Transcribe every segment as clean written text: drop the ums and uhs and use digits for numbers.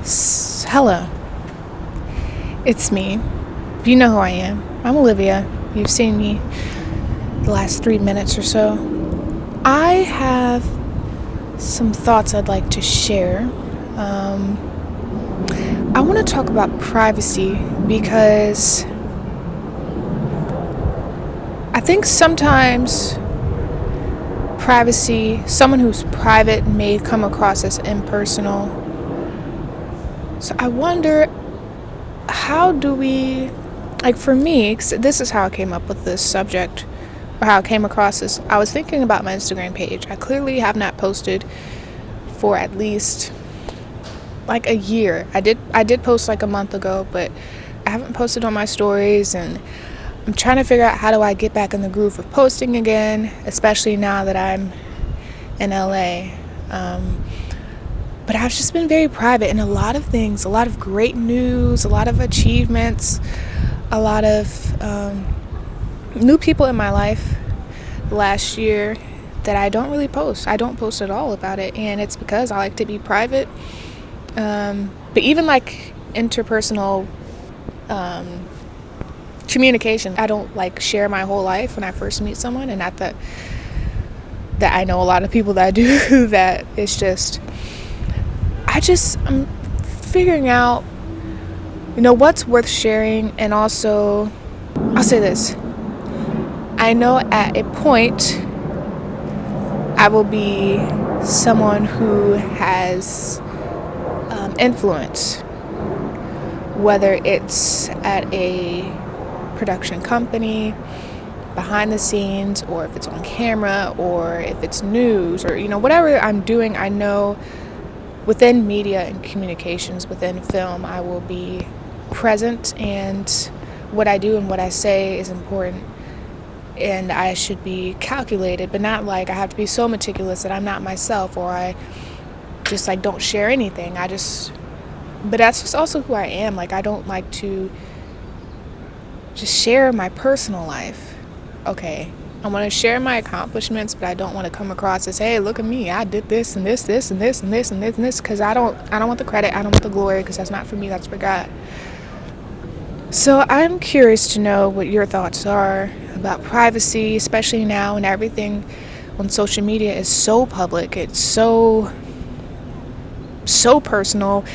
Hello, it's me. You know who I am. I'm Olivia. You've seen me the last 3 minutes or so. I have some thoughts I'd like to share. I want to talk about privacy because I think sometimes someone who's private may come across as impersonal. So I wonder, how do we, like for me, 'cause this is how I came up with this subject, or how I came across this. I was thinking about my Instagram page. I clearly have not posted for at least like a year. I did post like a month ago, but I haven't posted on my stories, and I'm trying to figure out how do I get back in the groove of posting again, especially now that I'm in LA. But I've just been very private in a lot of things, a lot of great news, a lot of achievements, a lot of new people in my life last year that I don't really post. I don't post at all about it, and it's because I like to be private. But even like interpersonal communication, I don't like share my whole life when I first meet someone, and not that I know a lot of people that do that. It's just I'm figuring out, what's worth sharing. And also, I'll say this, I know at a point I will be someone who has influence, whether it's at a production company, behind the scenes, or if it's on camera, or if it's news, or whatever I'm doing. I know within media and communications, within film, I will be present, and what I do and what I say is important, and I should be calculated, but not like I have to be so meticulous that I'm not myself, or I just like don't share anything. But that's just also who I am. Like, I don't like to just share my personal life. Okay, I want to share my accomplishments, but I don't want to come across as, hey, look at me, I did this and this and this and this and this and this, because I don't want the credit, I don't want the glory, because that's not for me, that's for God. So I'm curious to know what your thoughts are about privacy, especially now when everything on social media is so public. It's so personal.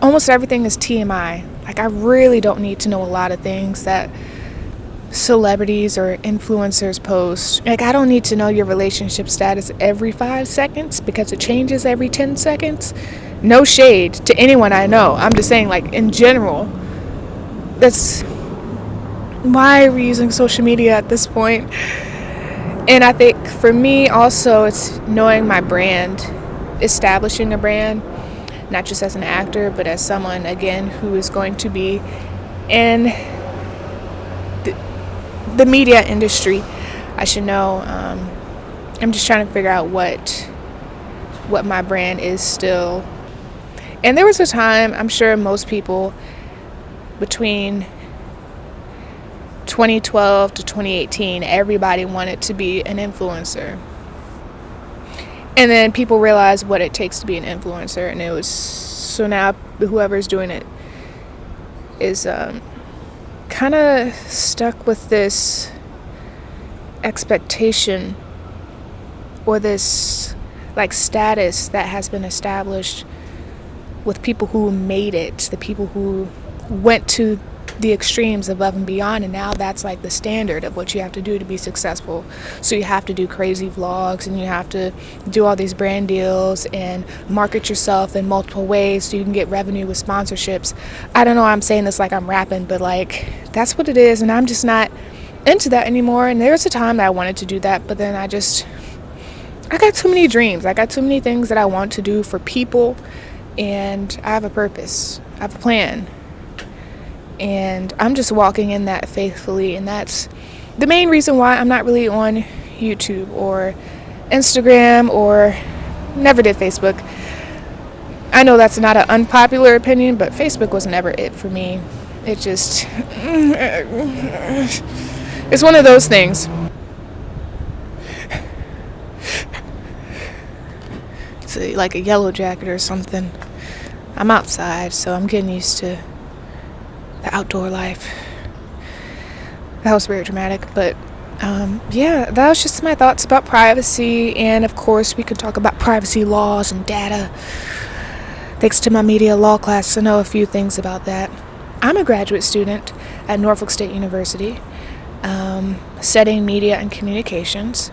Almost everything is TMI. Like, I really don't need to know a lot of things that celebrities or influencers post. Like, I don't need to know your relationship status every 5 seconds, because it changes every 10 seconds. No shade to anyone I know. I'm just saying, like, in general, that's why are we using social media at this point? And I think for me also, it's knowing my brand, establishing a brand, not just as an actor, but as someone, again, who is going to be in the media industry. I should know. I'm just trying to figure out what my brand is still. And there was a time, I'm sure most people, between 2012 to 2018, everybody wanted to be an influencer. And then people realized what it takes to be an influencer, and it was, so now whoever's doing it is kind of stuck with this expectation, or this like status that has been established with people who made it, the people who went to the extremes above and beyond, and now that's like the standard of what you have to do to be successful. So you have to do crazy vlogs, and you have to do all these brand deals and market yourself in multiple ways so you can get revenue with sponsorships. I don't know, I'm saying this like I'm rapping, but like, that's what it is, and I'm just not into that anymore. And there was a time that I wanted to do that, but then I got too many dreams. I got too many things that I want to do for people, and I have a purpose, I have a plan, and I'm just walking in that faithfully. And that's the main reason why I'm not really on YouTube or Instagram, or never did Facebook. I know that's not an unpopular opinion, but Facebook was never it for me. It just, it's one of those things. It's like a yellow jacket or something. I'm outside, so I'm getting used to the outdoor life. That was very dramatic, but yeah, that was just my thoughts about privacy. And of course, we could talk about privacy laws and data. Thanks to my media law class, I know a few things about that. I'm a graduate student at Norfolk State University, studying media and communications.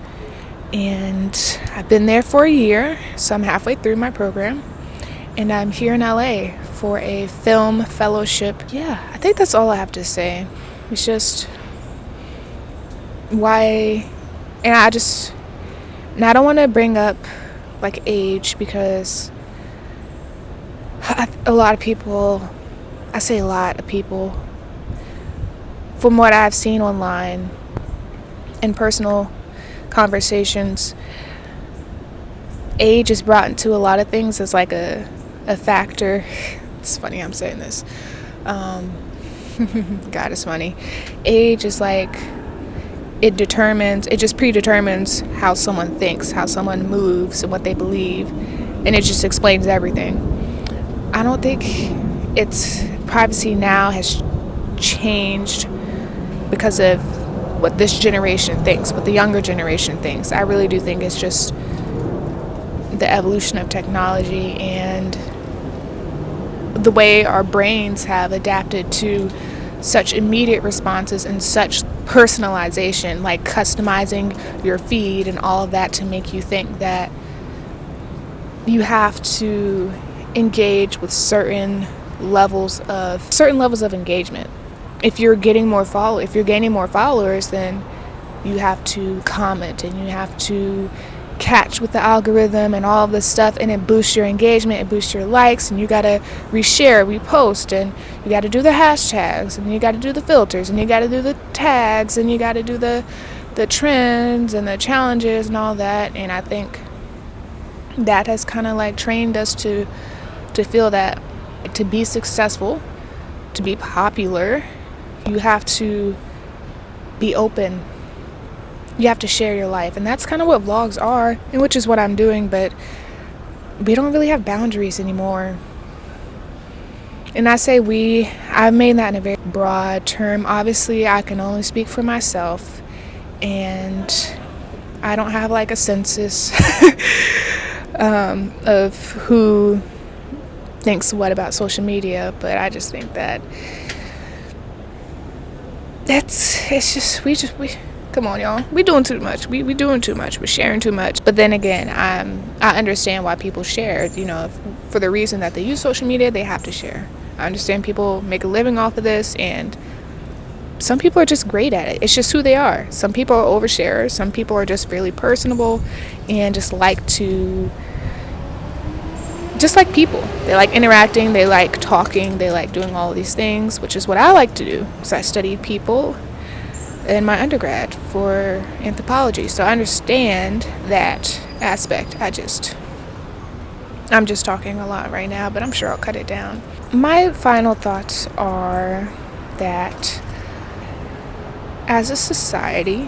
And I've been there for a year, so I'm halfway through my program. And I'm here in LA for a film fellowship. Yeah, I think that's all I have to say. It's just why, and I don't want to bring up like age, because a lot of people, I say a lot of people, from what I've seen online and personal conversations, age is brought into a lot of things as like a factor. It's funny I'm saying this. God, it's funny. Age is like, it just predetermines how someone thinks, how someone moves, and what they believe, and it just explains everything. I don't think privacy now has changed because of what this generation thinks, what the younger generation thinks. I really do think it's just the evolution of technology and the way our brains have adapted to such immediate responses and such personalization, like customizing your feed and all of that to make you think that you have to engage with certain levels of engagement. If you're gaining more followers, then you have to comment and you have to catch with the algorithm and all of this stuff, and it boosts your engagement, it boosts your likes, and you gotta reshare, repost, and you gotta do the hashtags, and you gotta do the filters, and you gotta do the tags, and you gotta do the trends and the challenges and all that. And I think that has kind of like trained us to feel that to be successful, to be popular, you have to be open. You have to share your life. And that's kind of what vlogs are, and which is what I'm doing, but we don't really have boundaries anymore. And I say I've made that in a very broad term. Obviously, I can only speak for myself, and I don't have like a census of who thinks what about social media, but I just think that we come on, y'all. We doing too much. We doing too much. We're sharing too much. But then again, I understand why people share. For the reason that they use social media, they have to share. I understand people make a living off of this, and some people are just great at it. It's just who they are. Some people are oversharers. Some people are just really personable and just like people. They like interacting. They like talking. They like doing all of these things, which is what I like to do. So I studied people in my undergrad for anthropology, so I understand that aspect. I'm just talking a lot right now, but I'm sure I'll cut it down. My final thoughts are that as a society,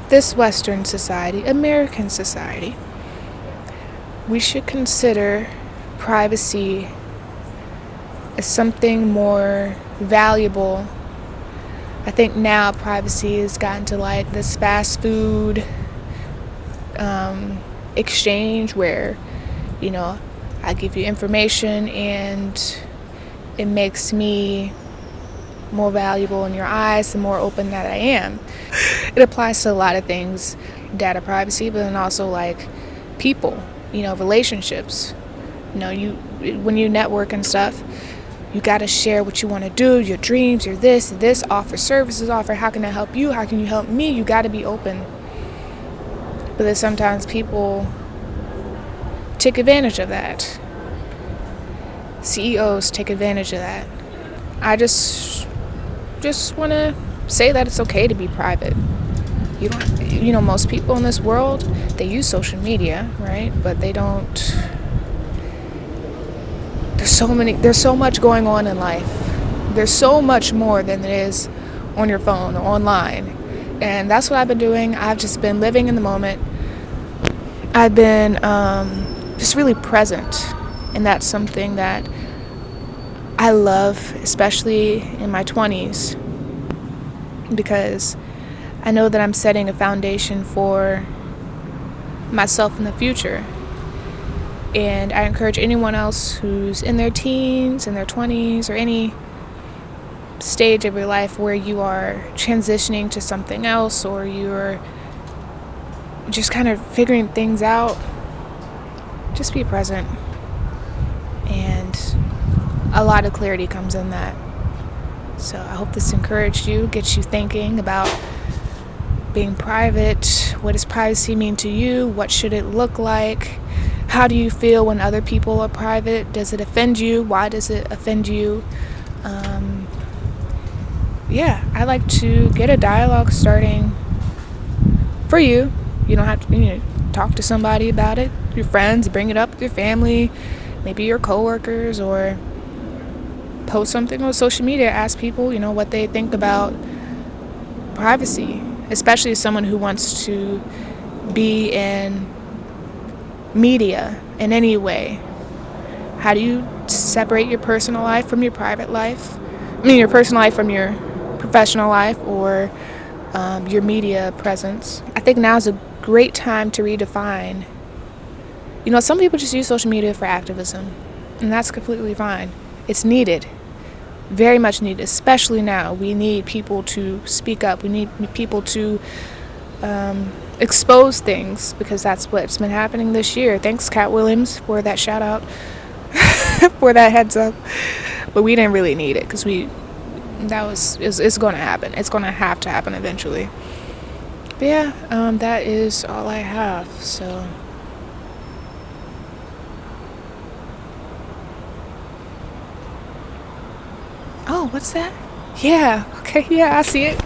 this Western society, American society, we should consider privacy as something more valuable. I think now privacy has gotten to like this fast food exchange where, I give you information and it makes me more valuable in your eyes the more open that I am. It applies to a lot of things, data privacy, but then also like people, relationships. When you network and stuff, you got to share what you want to do, your dreams, your this, offer services, how can I help you? How can you help me? You got to be open. But then sometimes people take advantage of that. CEOs take advantage of that. I just want to say that it's okay to be private. Most people in this world, they use social media, right? But they don't. There's so much going on in life. There's so much more than there is on your phone or online. And that's what I've been doing. I've just been living in the moment. I've been just really present. And that's something that I love, especially in my 20s, because I know that I'm setting a foundation for myself in the future. And I encourage anyone else who's in their teens, in their 20s, or any stage of your life where you are transitioning to something else, or you're just kind of figuring things out, just be present. And a lot of clarity comes in that. So I hope this encouraged you, gets you thinking about being private. What does privacy mean to you? What should it look like? How do you feel when other people are private? Does it offend you? Why does it offend you? I like to get a dialogue starting for you. You don't have to talk to somebody about it. Your friends, bring it up with your family, maybe your coworkers, or post something on social media. Ask people, what they think about privacy, especially someone who wants to be in media in any way. How do you separate your personal life from your private life? Your personal life from your professional life, or your media presence. I think now is a great time to redefine. Some people just use social media for activism, and that's completely fine. It's needed, very much needed, especially now. We need people to speak up. We need people to expose things, because that's what's been happening this year. Thanks, Cat Williams, for that shout out, for that heads up. But we didn't really need it, because it's going to happen. It's going to have to happen eventually. But that is all I have. So oh, what's that? Yeah, okay, yeah, I see it.